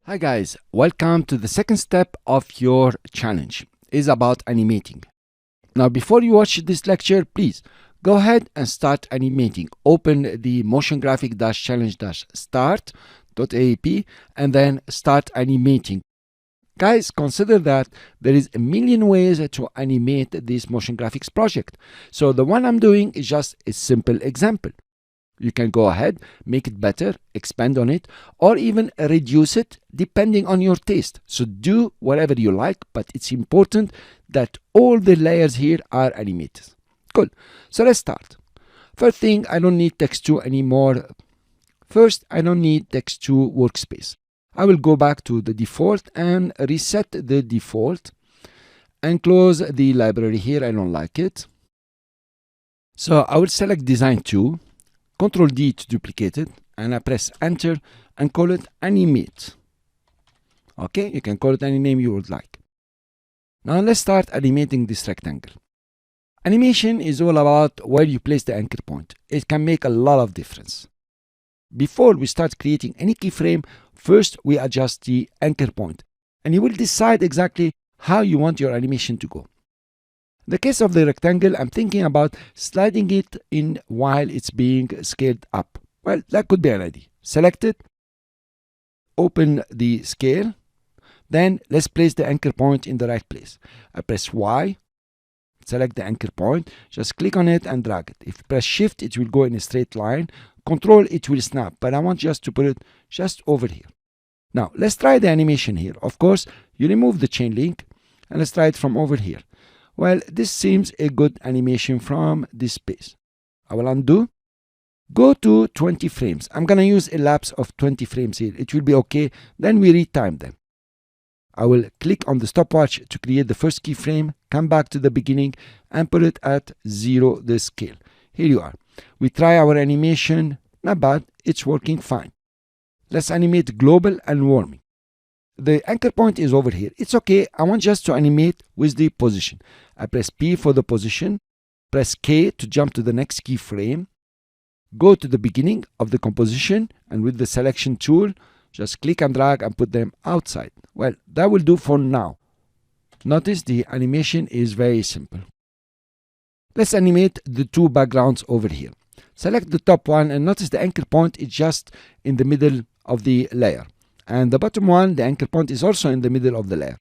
Hi guys, welcome to the second step of your challenge. Is about animating. Now before you watch this lecture, please go ahead and start animating. Open the motion graphic challenge start.aap and then start animating. Guys, consider that there is a million ways to animate this motion graphics project. So the one I'm doing is just a simple example. You can go ahead, make it better, expand on it, or even reduce it depending on your taste. So do whatever you like, but it's important that all the layers here are animated. Cool. So let's start. First thing, I don't need text 2 anymore. First, I don't need text 2 workspace. I will go back to the default and reset the default and close the library here. I don't like it. So I will select design 2. Control D to duplicate it, and I press enter and call it animate. Okay, you can call it any name you would like. Now let's start animating this rectangle. Animation is all about where you place the anchor point. It can make a lot of difference. Before we start creating any keyframe, first we adjust the anchor point, and you will decide exactly how you want your animation to go. In the case of the rectangle, I'm thinking about sliding it in while it's being scaled up. Well, that could be an idea. Select it, open the scale, then let's place the anchor point in the right place. I press Y, select the anchor point, just click on it and drag it. If you press Shift, it will go in a straight line. Control, it will snap, but I want just to put it just over here. Now, let's try the animation here. Of course, you remove the chain link, and let's try it from over here. Well, this seems a good animation from this space. I will undo. Go to 20 frames. I'm going to use a lapse of 20 frames here. It will be okay. Then we retime them. I will click on the stopwatch to create the first keyframe, come back to the beginning and put it at 0 the scale. Here you are. We try our animation. Not bad. It's working fine. Let's animate global and warming. The anchor point is over here. It's okay. I want just to animate with the position. I press P for the position, press K to jump to the next keyframe, go to the beginning of the composition, and with the selection tool, just click and drag and put them outside. Well, that will do for now. Notice the animation is very simple. Let's animate the two backgrounds over here. Select the top one and notice the anchor point is just in the middle of the layer. And the bottom one, the anchor point is also in the middle of the layer.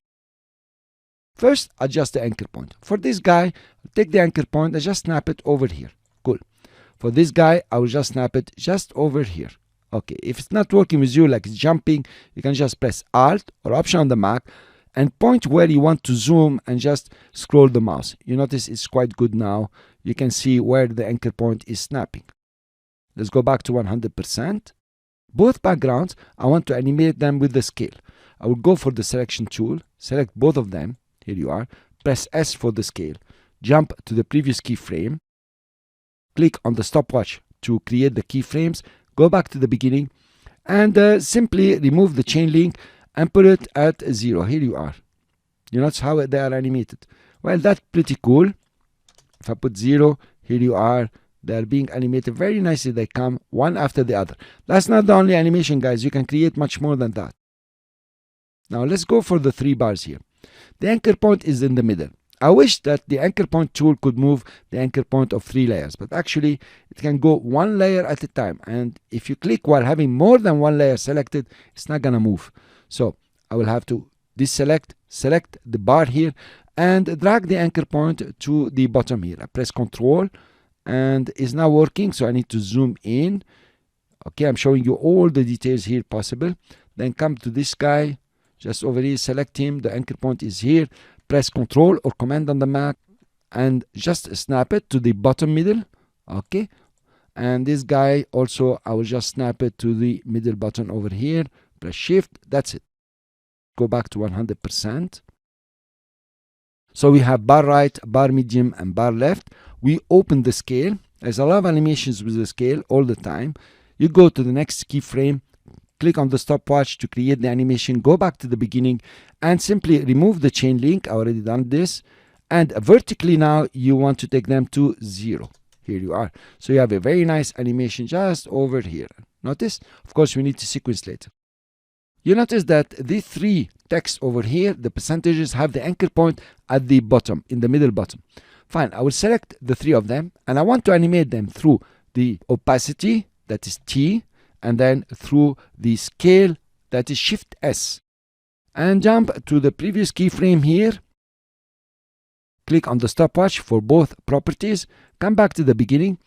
First, adjust the anchor point. For this guy, take the anchor point and just snap it over here. Cool. For this guy, I will just snap it just over here. Okay, if it's not working with you, like it's jumping, you can just press Alt or Option on the Mac and point where you want to zoom and just scroll the mouse. You notice it's quite good now. You can see where the anchor point is snapping. Let's go back to 100%. Both backgrounds, I want to animate them with the scale. I will go for the selection tool, select both of them. Here you are. Press S for the scale. Jump to the previous keyframe. Click on the stopwatch to create the keyframes. Go back to the beginning and simply remove the chain link and put it at 0. Here you are. You notice how they are animated. Well, that's pretty cool. If I put 0, here you are. They are being animated very nicely. They come one after the other. That's not the only animation, guys. You can create much more than that. Now let's go for the 3 bars here. The anchor point is in the middle. I wish that the anchor point tool could move the anchor point of 3 layers, but actually it can go 1 layer at a time. And if you click while having more than 1 layer selected, it's not gonna move. So I will have to deselect, select the bar here, and drag the anchor point to the bottom here. I press Ctrl, and it's not working, so I need to zoom in. Okay, I'm showing you all the details here possible. Then come to this guy, just over here, select him. The anchor point is here. Press Ctrl or Command on the Mac and just snap it to the bottom middle. Okay, and this guy also, I will just snap it to the middle button over here. Press Shift. That's it. Go back to 100%. So we have bar right, bar medium, and bar left. We open the scale. There's a lot of animations with the scale all the time. You go to the next keyframe, click on the stopwatch to create the animation, go back to the beginning, and simply remove the chain link. I already done this. And vertically now, you want to take them to 0. Here you are. So you have a very nice animation just over here. Notice, of course, we need to sequence later. You notice that these three texts over here, the percentages, have the anchor point at the bottom, in the middle bottom. Fine, I will select the three of them, and I want to animate them through the opacity, that is T, and then through the scale, that is Shift S. And jump to the previous keyframe here. Click on the stopwatch for both properties. Come back to the beginning.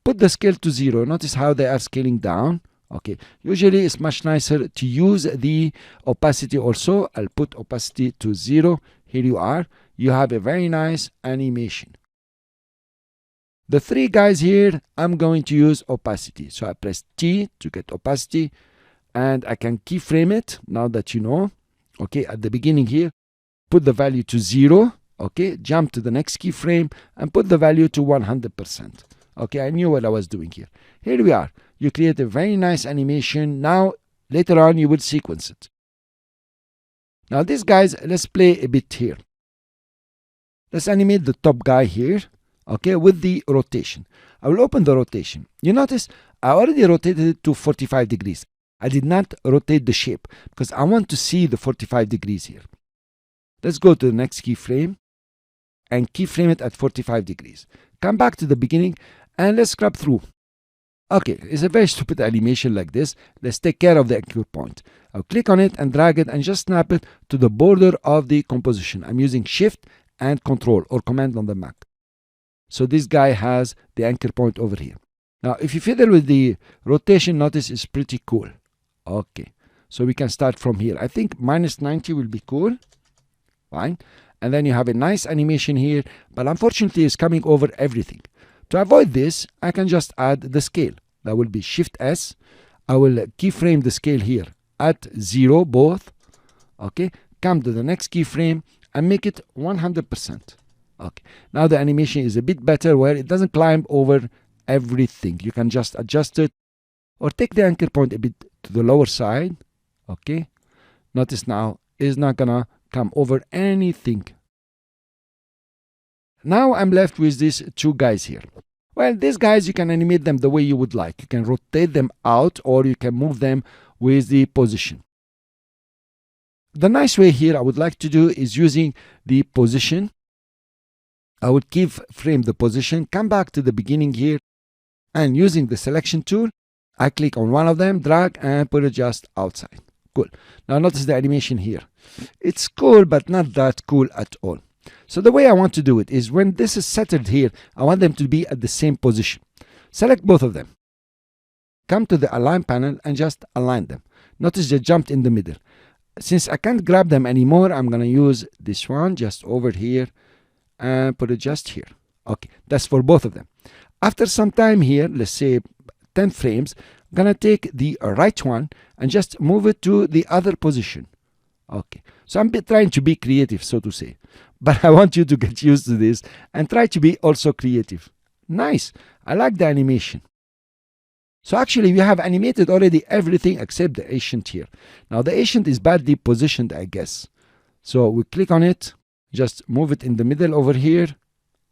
Put the scale to 0. Notice how they are scaling down. Okay, usually it's much nicer to use the opacity also. I'll put opacity to 0. Here you are. You have a very nice animation. The three guys here, I'm going to use opacity. So I press T to get opacity, and I can keyframe it now that you know. Okay, at the beginning here, put the value to 0. Okay, jump to the next keyframe and put the value to 100%. Okay, I knew what I was doing here. Here we are. You create a very nice animation. Now, later on, you will sequence it. Now, these guys, let's play a bit here. Let's animate the top guy here, okay, with the rotation. I will open the rotation. You notice I already rotated it to 45 degrees. I did not rotate the shape because I want to see the 45 degrees here. Let's go to the next keyframe and keyframe it at 45 degrees. Come back to the beginning and let's scrub through. Okay, it's a very stupid animation like this. Let's take care of the anchor point. I'll click on it and drag it and just snap it to the border of the composition. I'm using Shift and Control or Command on the Mac. So this guy has the anchor point over here. Now, if you fiddle with the rotation, notice it's pretty cool. Okay, so we can start from here. I think -90 will be cool. Fine. And then you have a nice animation here, but unfortunately it's coming over everything. To avoid this, I can just add the scale. That will be Shift S. I will keyframe the scale here at 0 both. Okay, come to the next keyframe and make it 100%. Okay, now the animation is a bit better where it doesn't climb over everything. You can just adjust it or take the anchor point a bit to the lower side. Okay, notice now it's not gonna come over anything. Now I'm left with these two guys here. Well, these guys, you can animate them the way you would like. You can rotate them out or you can move them with the position. The nice way here I would like to do is using the position. I would keyframe the position, come back to the beginning here, and using the selection tool, I click on one of them, drag and put it just outside. Cool. Now notice the animation here. It's cool, but not that cool at all. So the way I want to do it is when this is centered here, I want them to be at the same position. Select both of them. Come to the Align panel and just align them. Notice they jumped in the middle. Since I can't grab them anymore, I'm going to use this one just over here and put it just here. Okay, that's for both of them. After some time here, let's say 10 frames, I'm going to take the right one and just move it to the other position. Okay, so I'm trying to be creative, so to say. But I want you to get used to this and try to be also creative. Nice. I like the animation. So actually, we have animated already everything except the ancient here. Now, the ancient is badly positioned, I guess. So we click on it, just move it in the middle over here.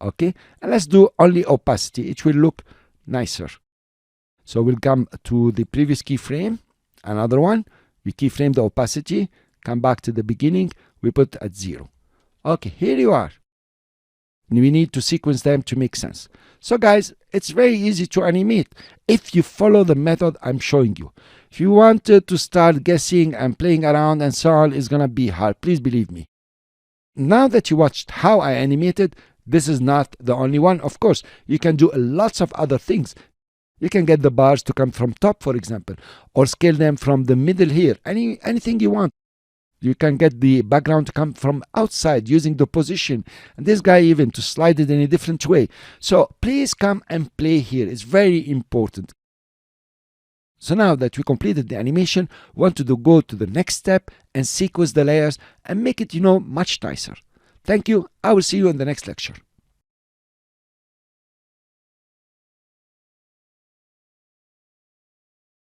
Okay, and let's do only opacity. It will look nicer. So we'll come to the previous keyframe, another one. We keyframe the opacity, come back to the beginning, we put at 0. Okay, here you are. We need to sequence them to make sense. So guys, it's very easy to animate if you follow the method I'm showing you. If you wanted to start guessing and playing around and so on, it's gonna be hard, please believe me. Now that you watched how I animated, this is not the only one. Of course, you can do lots of other things. You can get the bars to come from top, for example, or scale them from the middle here, anything you want. You can get the background to come from outside using the position, and this guy even to slide it in a different way. So please come and play here. It's very important. So now that we completed the animation, we want to go to the next step and sequence the layers and make it, much nicer. Thank you. I will see you in the next lecture.